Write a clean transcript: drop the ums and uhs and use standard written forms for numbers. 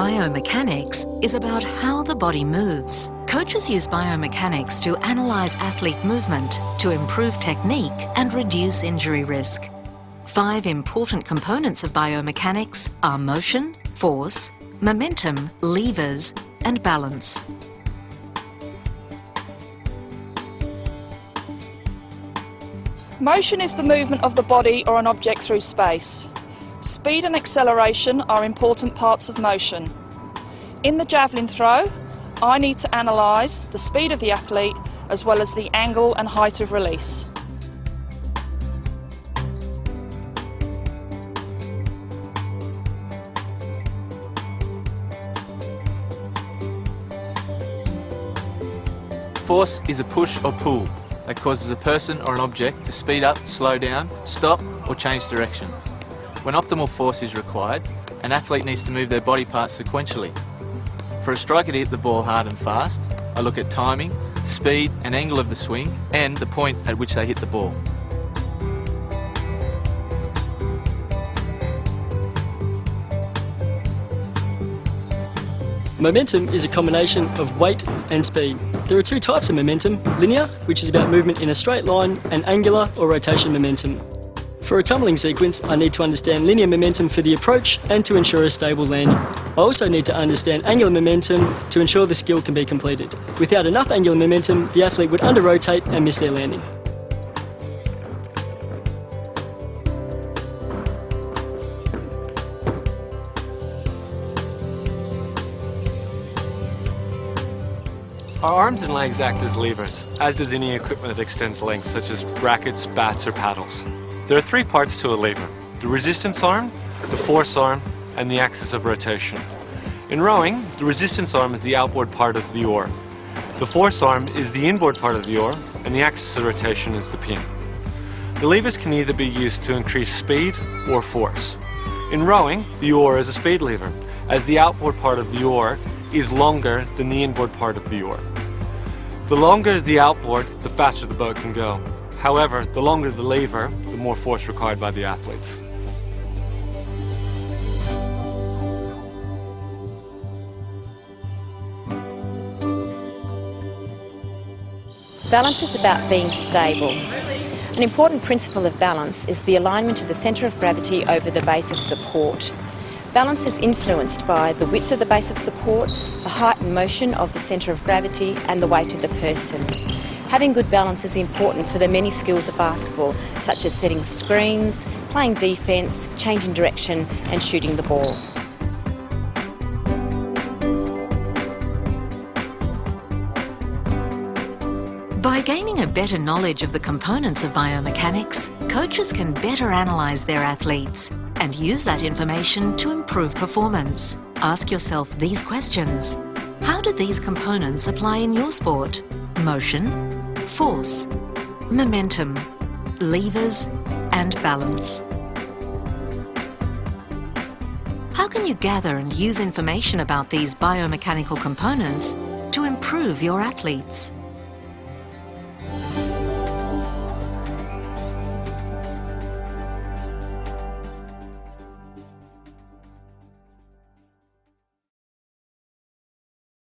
Biomechanics is about how the body moves. Coaches use biomechanics to analyse athlete movement, to improve technique and reduce injury risk. 5 important components of biomechanics are motion, force, momentum, levers and balance. Motion is the movement of the body or an object through space. Speed and acceleration are important parts of motion. In the javelin throw, I need to analyse the speed of the athlete as well as the angle and height of release. Force is a push or pull that causes a person or an object to speed up, slow down, stop or change direction. When optimal force is required, an athlete needs to move their body parts sequentially. For a striker to hit the ball hard and fast, I look at timing, speed and angle of the swing and the point at which they hit the ball. Momentum is a combination of weight and speed. There are 2 types of momentum: linear, which is about movement in a straight line, and angular or rotation momentum. For a tumbling sequence, I need to understand linear momentum for the approach and to ensure a stable landing. I also need to understand angular momentum to ensure the skill can be completed. Without enough angular momentum, the athlete would under-rotate and miss their landing. Our arms and legs act as levers, as does any equipment that extends length, such as rackets, bats or paddles. There are 3 parts to a lever: the resistance arm, the force arm and the axis of rotation. In rowing, the resistance arm is the outboard part of the oar. The force arm is the inboard part of the oar and the axis of rotation is the pin. The levers can either be used to increase speed or force. In rowing, the oar is a speed lever, as the outboard part of the oar is longer than the inboard part of the oar. The longer the outboard, the faster the boat can go. However, the longer the lever, the more force required by the athletes. Balance is about being stable. An important principle of balance is the alignment of the centre of gravity over the base of support. Balance is influenced by the width of the base of support, the height and motion of the centre of gravity and the weight of the person. Having good balance is important for the many skills of basketball, such as setting screens, playing defence, changing direction and shooting the ball. By gaining a better knowledge of the components of biomechanics, coaches can better analyse their athletes and use that information to improve performance. Ask yourself these questions. How do these components apply in your sport? Motion, force, momentum, levers and balance. How can you gather and use information about these biomechanical components to improve your athletes?